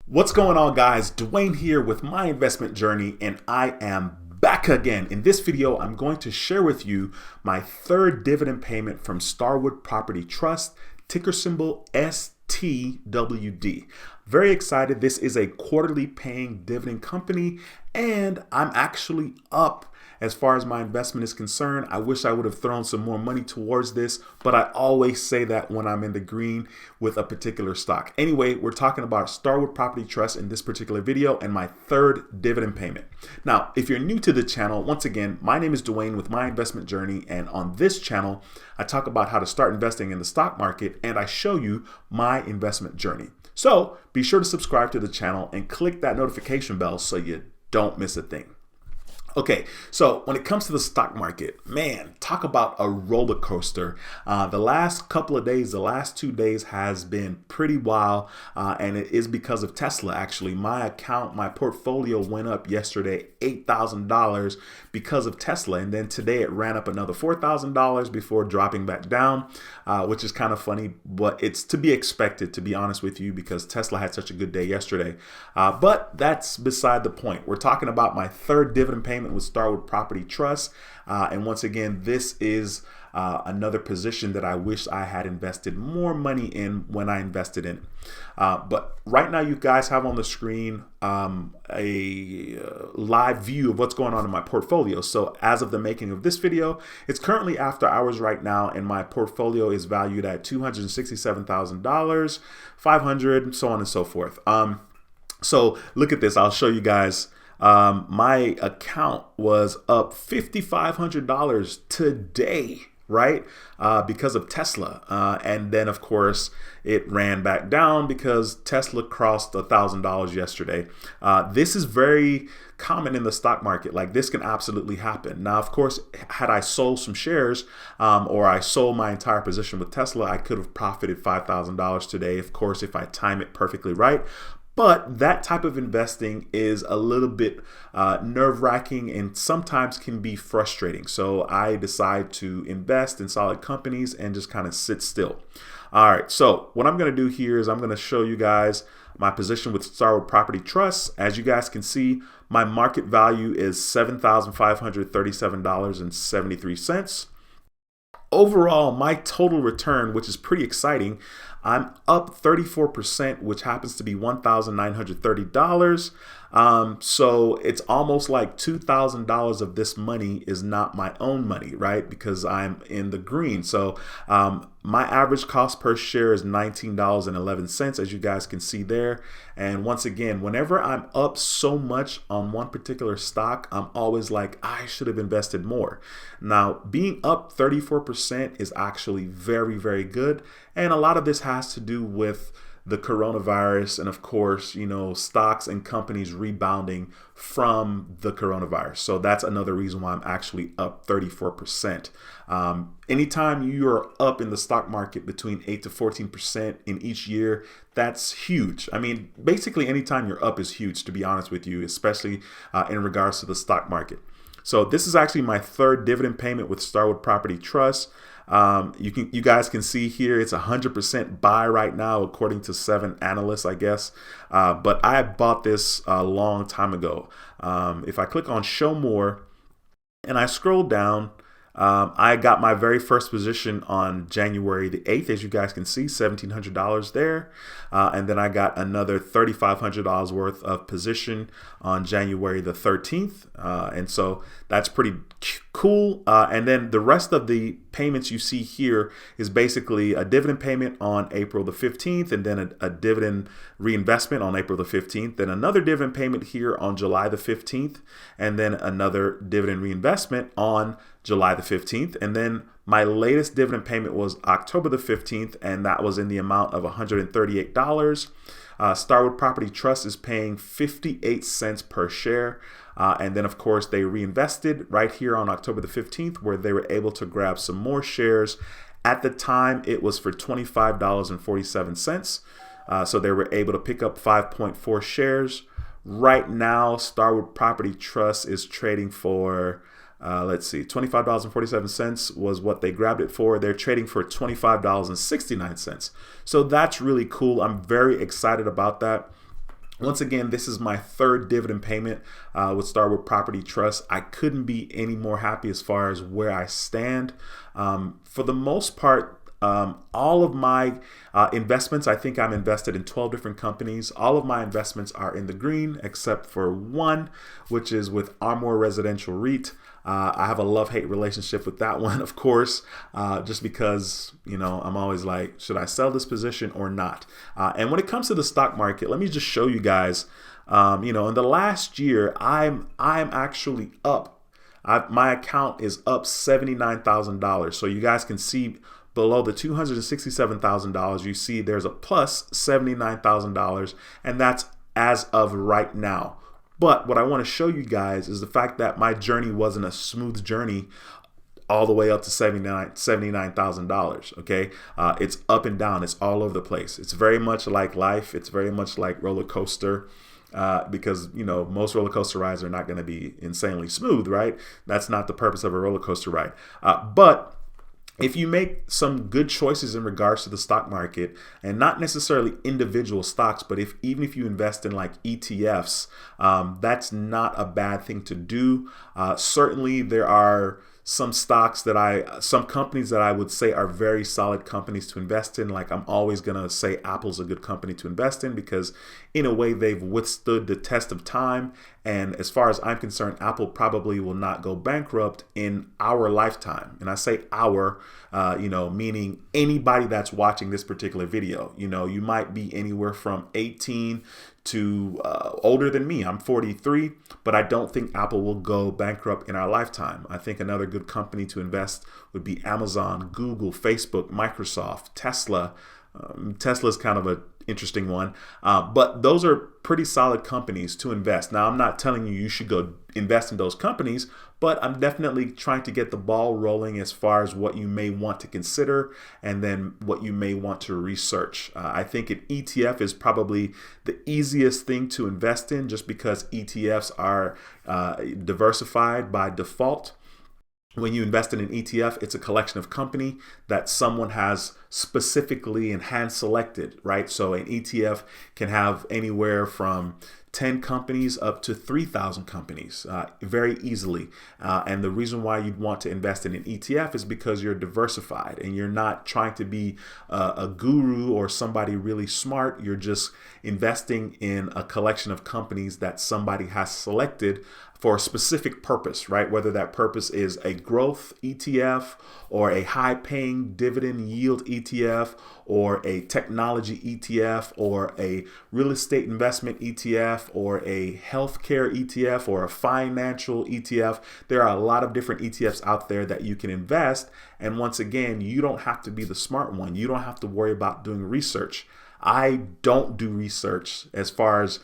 What's going on, guys? Dwayne here with my investment journey, and I am back again. In this video, I'm going to share with you my third dividend payment from Starwood Property Trust, ticker symbol STWD. Very excited. This is a quarterly paying dividend company, and I'm actually up as far as my investment is concerned. I wish I would have thrown some more money towards this, but I always say that when I'm in the green with a particular stock. Anyway, we're talking about Starwood Property Trust in this particular video and my third dividend payment. Now, if you're new to the channel, once again, my name is Dwayne with My Investment Journey, and on this channel, I talk about how to start investing in the stock market, and I show you my investment journey. So be sure to subscribe to the channel and click that notification bell so you don't miss a thing. Okay, so when it comes to the stock market, man, talk about a roller coaster. The last couple of days, the last 2 days has been pretty wild, and it is because of Tesla. Actually, my portfolio went up yesterday $8,000 because of Tesla, and then today it ran up another $4,000 before dropping back down, which is kind of funny, but it's to be expected, to be honest with you, because Tesla had such a good day yesterday. But that's beside the point. We're talking about my third dividend payment with Starwood Property Trust, and once again, this is another position that I wish I had invested more money in when I invested in. But right now, you guys have on the screen a live view of what's going on in my portfolio. So as of the making of this video, it's currently after hours right now, and my portfolio is valued at $267,000, $500, so on and so forth. So look at this. I'll show you guys. My account was up $5,500 today, right? Because of Tesla. And then, of course, it ran back down because Tesla crossed $1,000 yesterday. This is very common in the stock market. Like, this can absolutely happen. Now, of course, had I sold some shares or I sold my entire position with Tesla, I could have profited $5,000 today, of course, if I time it perfectly right. But that type of investing is a little bit nerve-wracking and sometimes can be frustrating. So I decide to invest in solid companies and just kind of sit still. All right, so what I'm going to do here is I'm going to show you guys my position with Starwood Property Trust. As you guys can see, my market value is $7,537.73. Overall, my total return, which is pretty exciting, I'm up 34%, which happens to be $1,930. So it's almost like $2,000 of this money is not my own money, right? Because I'm in the green. So my average cost per share is $19.11, as you guys can see there. And once again, whenever I'm up so much on one particular stock, I'm always like, I should have invested more. Now, being up 34% is actually very, very good. And a lot of this has to do with the coronavirus and, of course, you know, stocks and companies rebounding from the coronavirus. So that's another reason why I'm actually up 34%. Anytime you're up in the stock market between 8 to 14% in each year, that's huge. I mean, basically anytime you're up is huge, to be honest with you, especially in regards to the stock market. So this is actually my third dividend payment with Starwood Property Trust. You guys can see here it's 100% buy right now, according to 7 analysts, I guess. But I bought this a long time ago. If I click on Show More and I scroll down, I got my very first position on January the 8th, as you guys can see, $1,700 there. And then I got another $3,500 worth of position on January the 13th. And so that's pretty cool. And then the rest of the payments you see here is basically a dividend payment on April the 15th, and then a dividend reinvestment on April the 15th, then another dividend payment here on July the 15th, and then another dividend reinvestment on July the 15th. And then my latest dividend payment was October the 15th, and that was in the amount of $138. Starwood Property Trust is paying 58 cents per share. And then, of course, they reinvested right here on October the 15th, where they were able to grab some more shares. At the time, it was for $25.47. So they were able to pick up 5.4 shares. Right now, Starwood Property Trust is trading for let's see, $25.47 was what they grabbed it for. They're trading for $25.69. So that's really cool. I'm very excited about that. Once again, this is my third dividend payment with Starwood Property Trust. I couldn't be any more happy as far as where I stand. For the most part, all of my investments, I think I'm invested in 12 different companies. All of my investments are in the green except for one, which is with Armour Residential REIT. I have a love-hate relationship with that one, of course, just because, you know, I'm always like, should I sell this position or not? And when it comes to the stock market, let me just show you guys, you know, in the last year, I'm actually up. My account is up $79,000. So you guys can see below the $267,000, you see there's a plus $79,000, and that's as of right now. But what I want to show you guys is the fact that my journey wasn't a smooth journey all the way up to $79,000. Okay, it's up and down. It's all over the place. It's very much like life. It's very much like roller coaster. Because, you know, most roller coaster rides are not going to be insanely smooth, right? That's not the purpose of a roller coaster ride. But if you make some good choices in regards to the stock market, and not necessarily individual stocks, but even if you invest in like ETFs, that's not a bad thing to do. Certainly there are some companies that I would say are very solid companies to invest in. Like, I'm always going to say Apple's a good company to invest in because in a way they've withstood the test of time. And as far as I'm concerned, Apple probably will not go bankrupt in our lifetime. And I say our, you know, meaning anybody that's watching this particular video. You know, you might be anywhere from 18 to older than me. I'm 43, but I don't think Apple will go bankrupt in our lifetime. I think another good company to invest would be Amazon, Google, Facebook, Microsoft, Tesla. Tesla's kind of an interesting one, but those are pretty solid companies to invest. Now, I'm not telling you should go invest in those companies, but I'm definitely trying to get the ball rolling as far as what you may want to consider and then what you may want to research. I think an ETF is probably the easiest thing to invest in just because ETFs are diversified by default. When you invest in an ETF, it's a collection of company that someone has specifically and hand selected, right? So an ETF can have anywhere from 10 companies up to 3,000 companies very easily. And the reason why you'd want to invest in an ETF is because you're diversified and you're not trying to be a guru or somebody really smart. You're just investing in a collection of companies that somebody has selected for a specific purpose, right? Whether that purpose is a growth ETF or a high paying dividend yield ETF or a technology ETF or a real estate investment ETF or a healthcare ETF or a financial ETF. There are a lot of different ETFs out there that you can invest. And once again, you don't have to be the smart one. You don't have to worry about doing research. I don't do research as far as,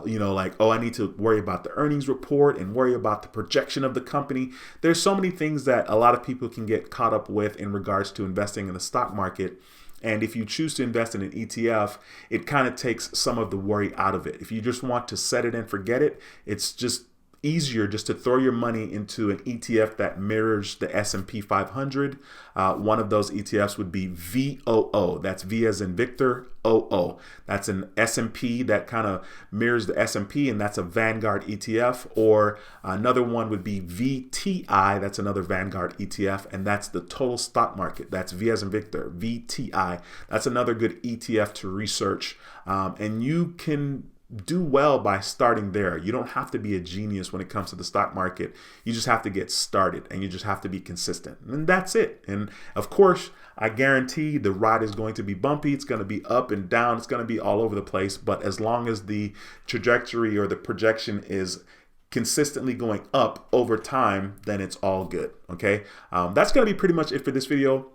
you know, like, oh, I need to worry about the earnings report and worry about the projection of the company. There's so many things that a lot of people can get caught up with in regards to investing in the stock market. And if you choose to invest in an ETF, it kind of takes some of the worry out of it. If you just want to set it and forget it, it's just easier just to throw your money into an ETF that mirrors the S&P 500. One of those ETFs would be VOO. That's V as in Victor, OO. That's an S&P that kind of mirrors the S&P, and that's a Vanguard ETF. Or another one would be VTI. That's another Vanguard ETF, and that's the total stock market. That's V as in Victor, VTI. That's another good ETF to research, and you can do well by starting there. You don't have to be a genius when it comes to the stock market. You just have to get started and you just have to be consistent. And that's it. And of course, I guarantee the ride is going to be bumpy. It's going to be up and down. It's going to be all over the place. But as long as the trajectory or the projection is consistently going up over time, then it's all good. Okay. That's going to be pretty much it for this video.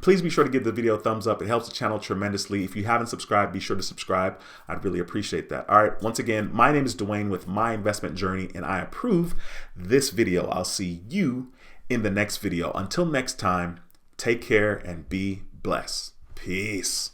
Please be sure to give the video a thumbs up. It helps the channel tremendously. If you haven't subscribed, be sure to subscribe. I'd really appreciate that. All right. Once again, my name is Dwayne with My Investment Journey, and I approve this video. I'll see you in the next video. Until next time, take care and be blessed. Peace.